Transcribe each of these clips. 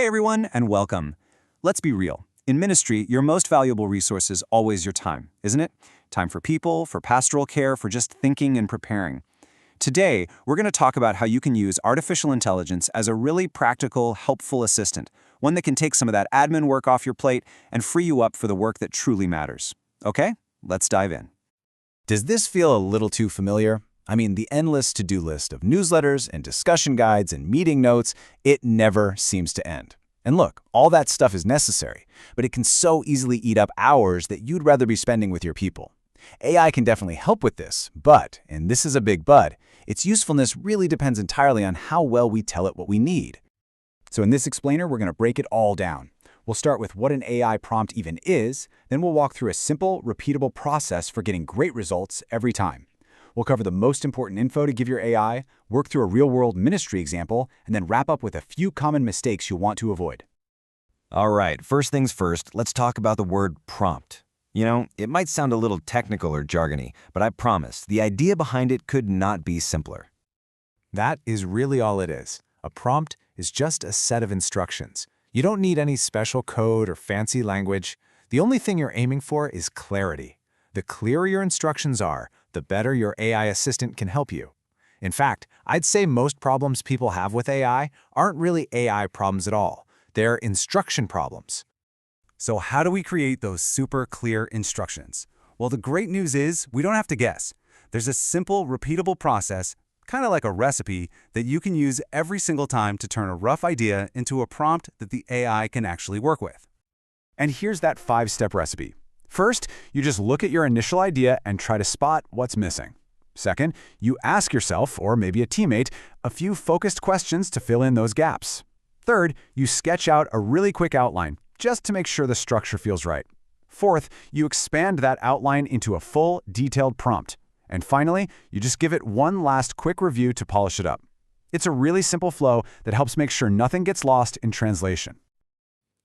Hey everyone, and welcome. Let's be real. In ministry, your most valuable resource is always your time, isn't it? Time for people, for pastoral care, for just thinking and preparing. Today, we're going to talk about how you can use artificial intelligence as a really practical, helpful assistant, one that can take some of that admin work off your plate and free you up for the work that truly matters. Okay, let's dive in. Does this feel a little too familiar? I mean, the endless to-do list of newsletters and discussion guides and meeting notes, it never seems to end. And look, all that stuff is necessary, but it can so easily eat up hours that you'd rather be spending with your people. AI can definitely help with this, but, and this is a big but, its usefulness really depends entirely on how well we tell it what we need. So in this explainer, we're going to break it all down. We'll start with what an AI prompt even is, then we'll walk through a simple, repeatable process for getting great results every time. We'll cover the most important info to give your AI, work through a real-world ministry example, and then wrap up with a few common mistakes you'll want to avoid. All right, first things first, let's talk about the word prompt. You know, it might sound a little technical or jargony, but I promise, the idea behind it could not be simpler. That is really all it is. A prompt is just a set of instructions. You don't need any special code or fancy language. The only thing you're aiming for is clarity. The clearer your instructions are, the better your AI assistant can help you. In fact, I'd say most problems people have with AI aren't really AI problems at all. They're instruction problems. So how do we create those super clear instructions? Well, the great news is we don't have to guess. There's a simple, repeatable process, kind of like a recipe, that you can use every single time to turn a rough idea into a prompt that the AI can actually work with. And here's that 5-step recipe. First, you just look at your initial idea and try to spot what's missing. Second, you ask yourself, or maybe a teammate, a few focused questions to fill in those gaps. Third, you sketch out a really quick outline, just to make sure the structure feels right. Fourth, you expand that outline into a full, detailed prompt. And finally, you just give it one last quick review to polish it up. It's a really simple flow that helps make sure nothing gets lost in translation.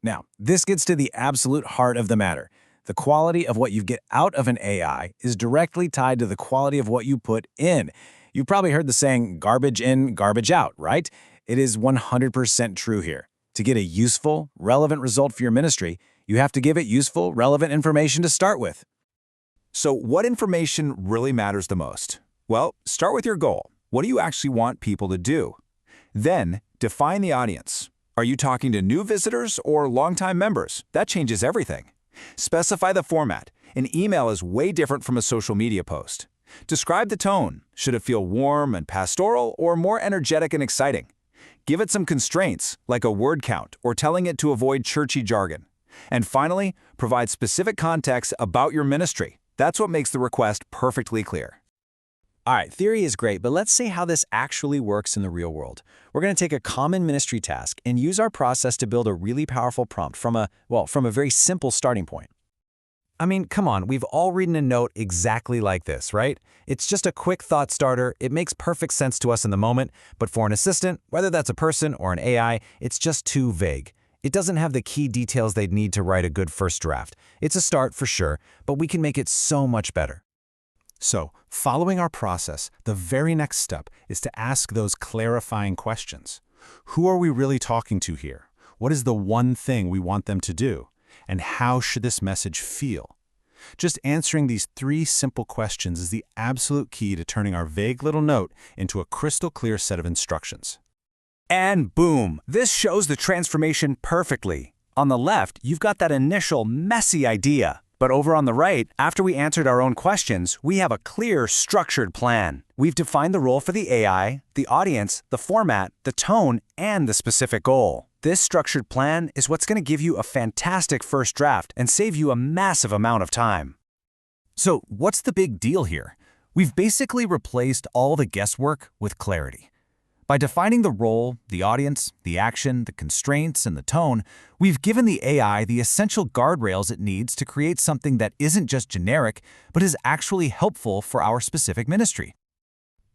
Now, this gets to the absolute heart of the matter. The quality of what you get out of an AI is directly tied to the quality of what you put in. You've probably heard the saying, garbage in, garbage out, right? It is 100% true here. To get a useful, relevant result for your ministry, you have to give it useful, relevant information to start with. So what information really matters the most? Well, start with your goal. What do you actually want people to do? Then, define the audience. Are you talking to new visitors or longtime members? That changes everything. Specify the format. An email is way different from a social media post. Describe the tone. Should it feel warm and pastoral or more energetic and exciting? Give it some constraints, like a word count or telling it to avoid churchy jargon. And finally, provide specific context about your ministry. That's what makes the request perfectly clear. All right, theory is great, but let's see how this actually works in the real world. We're going to take a common ministry task and use our process to build a really powerful prompt from a very simple starting point. I mean, come on, we've all written a note exactly like this, right? It's just a quick thought starter. It makes perfect sense to us in the moment, but for an assistant, whether that's a person or an AI, it's just too vague. It doesn't have the key details they'd need to write a good first draft. It's a start for sure, but we can make it so much better. So, following our process, the very next step is to ask those clarifying questions. Who are we really talking to here? What is the one thing we want them to do? And how should this message feel? Just answering these 3 simple questions is the absolute key to turning our vague little note into a crystal clear set of instructions. And boom, this shows the transformation perfectly. On the left, you've got that initial messy idea. But over on the right, after we answered our own questions, we have a clear, structured plan. We've defined the role for the AI, the audience, the format, the tone, and the specific goal. This structured plan is what's going to give you a fantastic first draft and save you a massive amount of time. So, what's the big deal here? We've basically replaced all the guesswork with clarity. By defining the role, the audience, the action, the constraints, and the tone, we've given the AI the essential guardrails it needs to create something that isn't just generic, but is actually helpful for our specific ministry.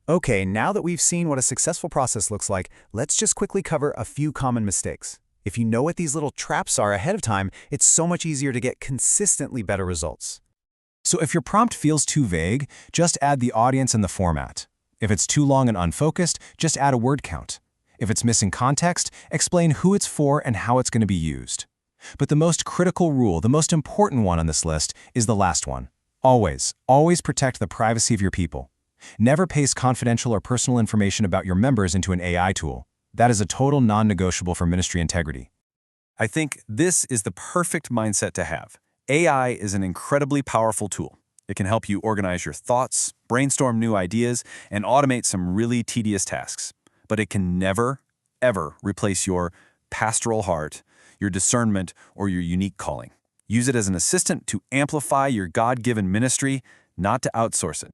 Okay, now that we've seen what a successful process looks like, let's just quickly cover a few common mistakes. If you know what these little traps are ahead of time, it's so much easier to get consistently better results. So if your prompt feels too vague, just add the audience and the format. If it's too long and unfocused, just add a word count. If it's missing context, explain who it's for and how it's going to be used. But the most critical rule, the most important one on this list, is the last one. Always protect the privacy of your people. Never paste confidential or personal information about your members into an AI tool. That is a total non-negotiable for ministry integrity. I think this is the perfect mindset to have. AI is an incredibly powerful tool. It can help you organize your thoughts, brainstorm new ideas, and automate some really tedious tasks. But it can never, ever replace your pastoral heart, your discernment, or your unique calling. Use it as an assistant to amplify your God-given ministry, not to outsource it.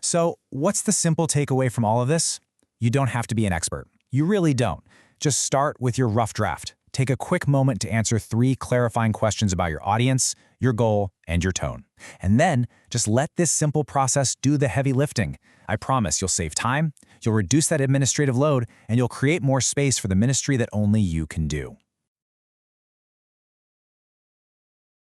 So, what's the simple takeaway from all of this? You don't have to be an expert. You really don't. Just start with your rough draft. Take a quick moment to answer 3 clarifying questions about your audience, your goal, and your tone. And then, just let this simple process do the heavy lifting. I promise you'll save time, you'll reduce that administrative load, and you'll create more space for the ministry that only you can do.